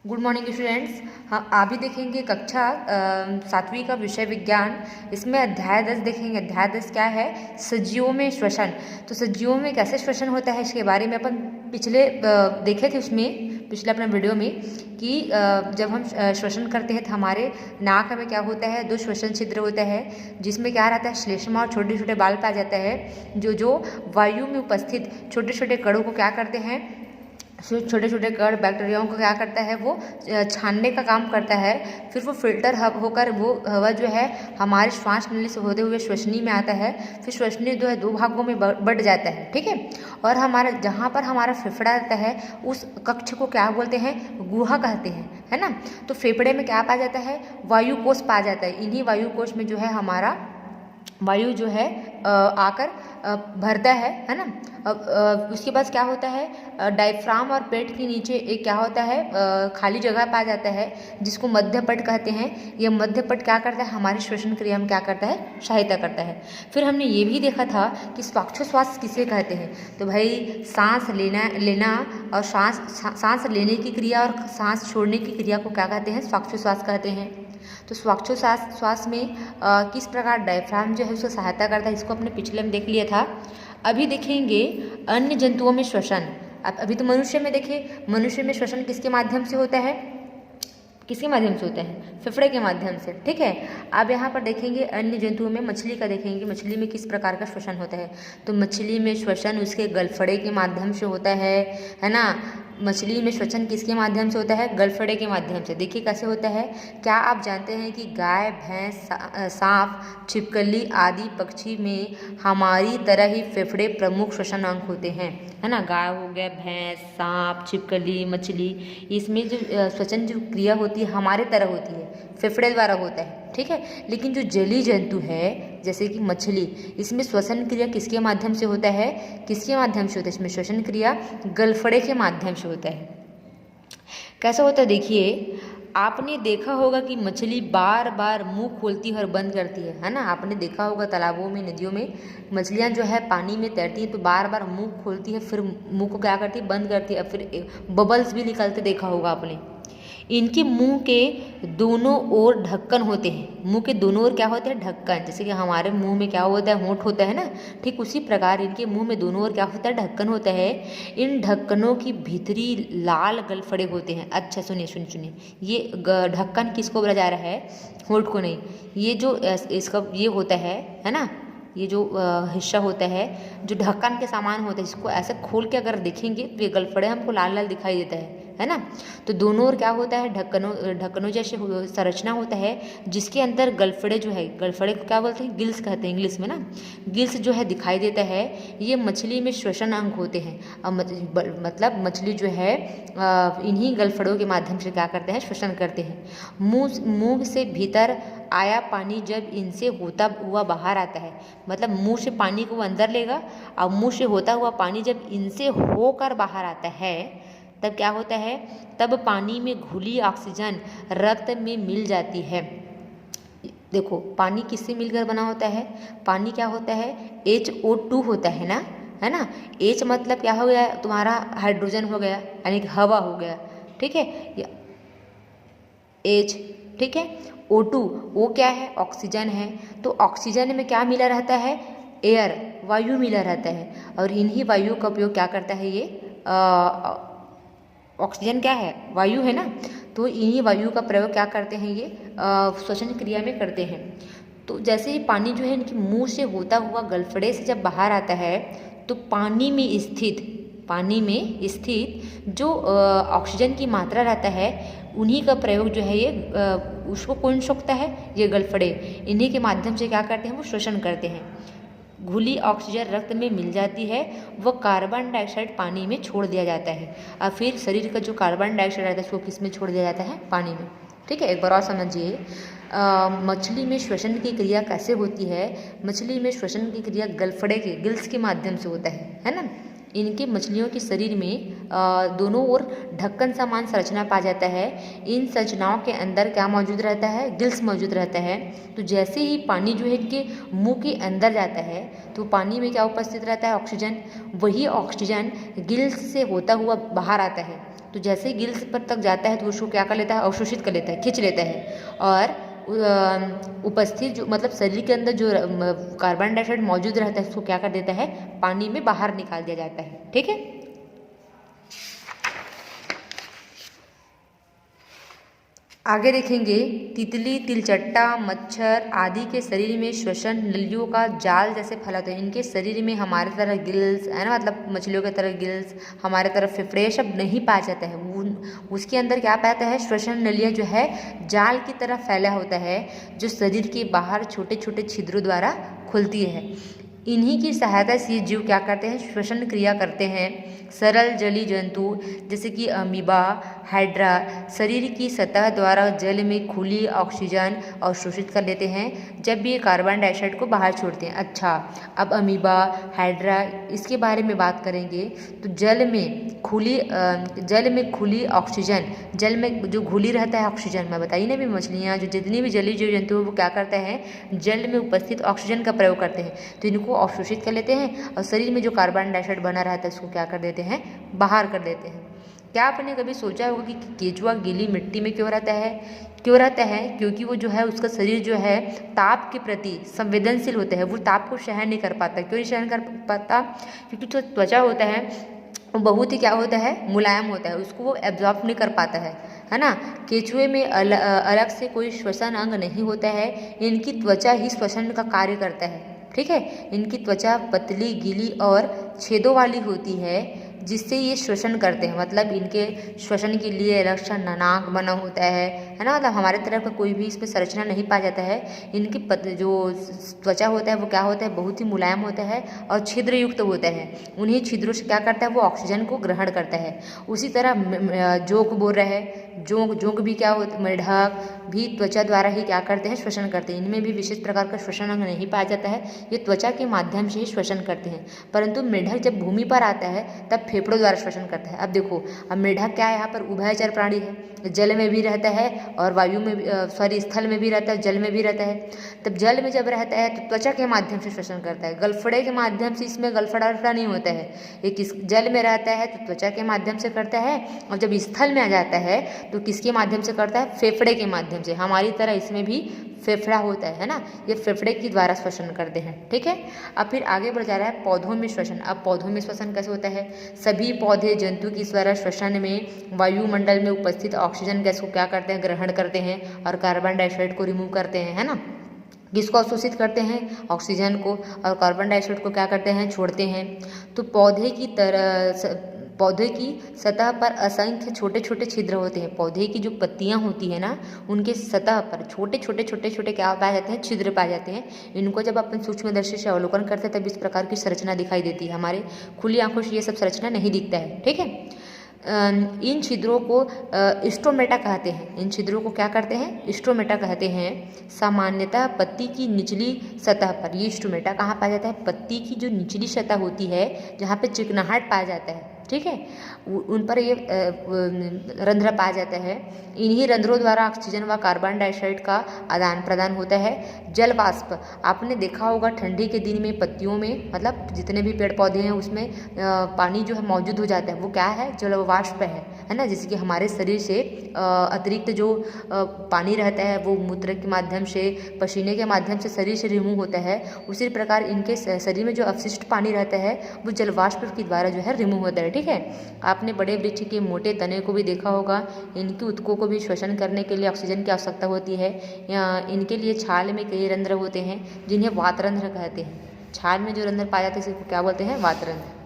Good morning students. हम अभी देखेंगे कक्षा 7वीं का विषय विज्ञान। इसमें अध्याय 10 देखेंगे। अध्याय 10 क्या है? सजीवों में श्वसन। तो सजीवों में कैसे श्वसन होता है इसके बारे में अपन पिछले देखे थे, उसमें पिछले अपने वीडियो में कि जब हम श्वसन करते हैं तो हमारे नाक में क्या होता है, 2 श्वसन छिद्र होता है जिसमें क्या रहता है, श्लेष्मा और छोटे छोटे बाल पाया जाता है जो वायु में उपस्थित छोटे छोटे कणों को क्या करते हैं, छोटे छोटे कण बैक्टीरियाओं को क्या करता है, वो छानने का काम करता है। फिर वो फिल्टर होकर वो हवा जो है हमारे श्वास नली से होते हुए श्वसनी में आता है। फिर श्वसनी जो है 2 भागों में बट जाता है, ठीक है। और हमारा जहाँ पर हमारा फेफड़ा रहता है उस कक्ष को क्या बोलते हैं, गुहा कहते हैं, है ना। तो फेफड़े में क्या पाया जाता है, वायु कोश पाया जाता है। इन्हीं वायु कोश में जो है हमारा वायु जो है आकर भरता है ना। अब उसके बाद क्या होता है, डायफ्राम और पेट के नीचे एक क्या होता है, खाली जगह पाया जाता है जिसको मध्यपट कहते हैं। यह मध्यपट क्या करता है, हमारी श्वसन क्रिया में क्या करता है, सहायता करता है। फिर हमने ये भी देखा था कि श्वासोच्छ्वास किसे कहते हैं। तो भाई सांस लेना और सांस लेने की क्रिया और सांस छोड़ने की क्रिया को क्या कहते हैं, श्वासोच्छ्वास कहते हैं। तो श्वास में किस प्रकार डायफ्राम जो है उसको सहायता करता है, इसको अपने पिछले में देख लिया था। अभी देखेंगे अन्य जंतुओं में श्वसन। अभी तो मनुष्य में देखिए, मनुष्य में श्वसन किसके माध्यम से होता है, किसके माध्यम से होता है, फेफड़े के माध्यम से, ठीक है। अब यहाँ पर देखेंगे अन्य जंतुओं में मछली का देखेंगे, मछली में किस प्रकार का श्वसन होता है। तो मछली में श्वसन उसके गलफड़े के माध्यम से होता है ना। मछली में श्वसन किसके माध्यम से होता है, गलफड़े के माध्यम से। देखिए कैसे होता है। क्या आप जानते हैं कि गाय, भैंस, सांप, छिपकली आदि पक्षी में हमारी तरह ही फेफड़े प्रमुख श्वसन अंग होते हैं, है ना। गाय हो गया, भैंस, सांप, छिपकली, मछली, इसमें जो श्वसन जो क्रिया होती है हमारे तरह होती है, फेफड़े द्वारा होता है, ठीक है। लेकिन जो जलीय जंतु है जैसे कि मछली, इसमें श्वसन क्रिया किसके माध्यम से होता है, किसके माध्यम से होता है, इसमें श्वसन क्रिया गलफड़े के माध्यम से होता है। कैसा होता है देखिए, आपने देखा होगा कि मछली बार बार मुंह खोलती है और बंद करती है ना। आपने देखा होगा तालाबों में, नदियों में मछलियां जो है पानी में तैरती है तो बार बार मुंह खोलती है, फिर मुंह को क्या करती है, बंद करती है, फिर बबल्स भी निकलते देखा होगा आपने। इनके मुंह के दोनों ओर ढक्कन होते हैं। मुंह के दोनों ओर क्या होते हैं, ढक्कन। जैसे कि हमारे मुंह में क्या होता है, होंठ होता है ना, ठीक उसी प्रकार इनके मुंह में दोनों ओर क्या होता है, ढक्कन होता है। इन ढक्कनों की भीतरी लाल गलफड़े होते हैं। अच्छा सुनिए, ये ढक्कन किसको बोला जा रहा है, होंठ को नहीं। ये जो इसका ये होता है ना, ये जो हिस्सा होता है जो ढक्कन के सामान होता है, इसको ऐसे खोल के अगर देखेंगे तो ये गलफड़े हमको लाल लाल दिखाई देता है ना। तो दोनों ओर क्या होता है, ढक्कनों जैसे संरचना होता है जिसके अंदर गलफड़े जो है, गलफड़े को क्या बोलते हैं, गिल्स कहते हैं इंग्लिश में ना। गिल्स जो है दिखाई देता है। ये मछली में श्वसन अंग होते हैं। मतलब मछली जो है इन्हीं गलफड़ों के माध्यम से क्या करते हैं, श्वसन करते हैं। मुंह से भीतर आया पानी जब इनसे होता हुआ बाहर आता है, मतलब मुंह से पानी को अंदर लेगा और मुंह से होता हुआ पानी जब इनसे होकर बाहर आता है तब क्या होता है, तब पानी में घुली ऑक्सीजन रक्त में मिल जाती है। देखो पानी किससे मिलकर बना होता है, पानी क्या होता है, HO2 होता है ना। H मतलब क्या हो गया, तुम्हारा हाइड्रोजन हो गया, यानी कि हवा हो गया, ठीक है। H, ठीक है। O2 वो क्या है, ऑक्सीजन है। तो ऑक्सीजन में क्या मिला रहता है, एयर, वायु मिला रहता है। और इन्हीं वायु का उपयोग क्या करता है, ये ऑक्सीजन क्या है, वायु है ना। तो इन्हीं वायु का प्रयोग क्या करते हैं, ये श्वसन क्रिया में करते हैं। तो जैसे ही पानी जो है इनके मुंह से होता हुआ गलफड़े से जब बाहर आता है तो पानी में स्थित जो ऑक्सीजन की मात्रा रहता है उन्हीं का प्रयोग जो है ये उसको कौन सोखता है, ये गलफड़े, इन्हीं के माध्यम से क्या करते हैं, वो श्वसन करते हैं। घुली ऑक्सीजन रक्त में मिल जाती है, वह कार्बन डाइऑक्साइड पानी में छोड़ दिया जाता है। और फिर शरीर का जो कार्बन डाइऑक्साइड रहता है उसको किस में छोड़ दिया जाता है, पानी में, ठीक है। एक बार और समझिए, मछली में श्वसन की क्रिया कैसे होती है। मछली में श्वसन की क्रिया गलफड़े के गिल्स के माध्यम से होता है ना। इनके मछलियों के शरीर में दोनों ओर ढक्कन समान संरचना पाया जाता है। इन संरचनाओं के अंदर क्या मौजूद रहता है, गिल्स मौजूद रहता है। तो जैसे ही पानी जो है इनके मुंह के अंदर जाता है तो पानी में क्या उपस्थित रहता है, ऑक्सीजन। वही ऑक्सीजन गिल्स से होता हुआ बाहर आता है। तो जैसे ही गिल्स पर तक जाता है तो उसको क्या कर लेता है, अवशोषित कर लेता है, खींच लेता है। और उपस्थित जो मतलब शरीर के अंदर जो कार्बन डाइऑक्साइड मौजूद रहता है उसको क्या कर देता है, पानी में बाहर निकाल दिया जाता है। ठीक है। आगे देखेंगे, तितली, तिलचट्टा, मच्छर आदि के शरीर में श्वसन नलियों का जाल जैसे फैलाते हैं। इनके शरीर में हमारे तरह गिल्स है ना, मतलब मछलियों की तरह गिल्स, हमारे तरह फेफड़े सब नहीं पाया जाता है। उसके अंदर क्या पाता है, श्वसन नलियाँ जो है जाल की तरह फैला होता है, जो शरीर के बाहर छोटे छोटे छिद्रों द्वारा खुलती है। इन्हीं की सहायता से ये जीव क्या करते हैं, श्वसन क्रिया करते हैं। सरल जलीय जंतु जैसे कि अमीबा, हाइड्रा शरीर की सतह द्वारा जल में खुली ऑक्सीजन अवशोषित कर लेते हैं जब ये कार्बन डाइऑक्साइड को बाहर छोड़ते हैं। अच्छा, अब अमीबा, हाइड्रा इसके बारे में बात करेंगे तो जल में खुली ऑक्सीजन, जल में जो घुली रहता है ऑक्सीजन, मैं बताइए ना भी मछलियाँ जो जितनी भी जलीय जीव जंतु वो क्या करते हैं, जल में उपस्थित ऑक्सीजन का प्रयोग करते हैं, तो इनको अवशोषित कर लेते हैं और शरीर में जो कार्बन डाइऑक्साइड बना रहता है उसको क्या कर देते हैं, बाहर कर देते हैं। क्या आपने कभी सोचा होगा कि केंचुआ गीली मिट्टी में क्यों रहता है? क्योंकि वो जो है उसका शरीर जो है ताप के प्रति संवेदनशील होता है, वो ताप को सहन नहीं कर पाता। क्यों नहीं सहन कर पाता? क्योंकि जो त्वचा होता है वो बहुत ही क्या होता है, मुलायम होता है, उसको वो एब्जॉर्ब नहीं कर पाता है ना। केंचुए में अलग से कोई श्वसन अंग नहीं होता है, इनकी त्वचा ही श्वसन का कार्य करता है। ठीक है, इनकी त्वचा पतली, गीली और छेदों वाली होती है जिससे ये श्वसन करते हैं, मतलब इनके श्वसन के लिए अलग सा नाक बना होता है ना, मतलब हमारे तरफ का कोई भी इसमें संरचना नहीं पाया जाता है। इनकी जो त्वचा होता है वो क्या होता है, बहुत ही मुलायम होता है और छिद्र युक्त होता है। उन्हीं छिद्रों से क्या करता है, वो ऑक्सीजन को ग्रहण करता है। उसी तरह जोंक बोल रहे हैं, जोंक भी क्या होता है, मेढक भी त्वचा द्वारा ही क्या करते हैं, श्वसन करते हैं। इनमें भी विशेष प्रकार का श्वसन अंग नहीं पाया जाता है, ये त्वचा के माध्यम से ही श्वसन करते हैं। परंतु मेढक जब भूमि पर आता है तब फेफड़ों द्वारा श्वसन करता है। अब देखो, अब मेढक क्या है, यहाँ पर उभयचर प्राणी है, जल में भी रहता है और वायु में भी, स्थल में भी रहता है, जल में भी रहता है। तब जल में जब रहता है तो त्वचा के माध्यम से श्वसन करता है, गलफड़े के माध्यम से इसमें गलफड़ा नहीं होता है। ये जल में रहता है तो त्वचा के माध्यम से करता है, और जब स्थल में आ जाता है तो किसके माध्यम से करता है, फेफड़े के माध्यम से। हमारी तरह इसमें भी फेफड़ा होता है ना, ये फेफड़े के द्वारा श्वसन करते हैं। ठीक है, अब फिर आगे बढ़ जा रहा है पौधों में श्वसन। अब पौधों में श्वसन कैसे होता है, सभी पौधे जंतु की द्वारा श्वसन में वायुमंडल में उपस्थित ऑक्सीजन गैस को क्या करते हैं, ग्रहण करते हैं और कार्बन डाइऑक्साइड को रिमूव करते हैं, है ना। किसको अवशोषित करते हैं, ऑक्सीजन को, और कार्बन डाइऑक्साइड को क्या करते हैं, छोड़ते हैं। तो पौधे की सतह पर असंख्य छोटे छोटे छिद्र होते हैं। पौधे की जो पत्तियां होती है ना, उनके सतह पर छोटे छोटे क्या पाए जाते हैं, छिद्र पाए जाते हैं। इनको जब अपन सूक्ष्मदर्शी से अवलोकन करते हैं तब इस प्रकार की संरचना दिखाई देती है। हमारे खुली आंखों से ये सब संरचना नहीं दिखता है। ठीक है, इन छिद्रों को स्ट्रोमेटा कहते हैं। इन छिद्रों को क्या करते हैं, स्ट्रोमेटा कहते हैं। सामान्यतः पत्ती की निचली सतह पर, ये स्ट्रोमेटा कहाँ पाया जाता है, पत्ती की जो निचली सतह होती है जहाँ पे चिकनाहट पाया जाता है, ठीक है, उन पर ये रंध्र पाया जाता है। इन्हीं रंध्रों द्वारा ऑक्सीजन व कार्बन डाइऑक्साइड का आदान प्रदान होता है। जल वाष्प, आपने देखा होगा ठंडी के दिन में पत्तियों में, मतलब जितने भी पेड़ पौधे हैं उसमें पानी जो है मौजूद हो जाता है, वो क्या है, जल वाष्प है ना। जैसे कि हमारे शरीर से अतिरिक्त जो पानी रहता है वो मूत्र के माध्यम से, पसीने के माध्यम से शरीर से रिमूव होता है, उसी प्रकार इनके शरीर में जो अवशिष्ट पानी रहता है वो जल वाष्प के द्वारा जो है रिमूव होता है। ठीक है, आपने बड़े वृक्ष के मोटे तने को भी देखा होगा, इनकी ऊतकों को भी श्वसन करने के लिए ऑक्सीजन की आवश्यकता होती है। इनके लिए छाल में कई रंध्र होते हैं जिन्हें वातरंध्र कहते हैं। छाल में जो रंध्र पाए जाते हैं इसको क्या बोलते हैं, वातरंध्र।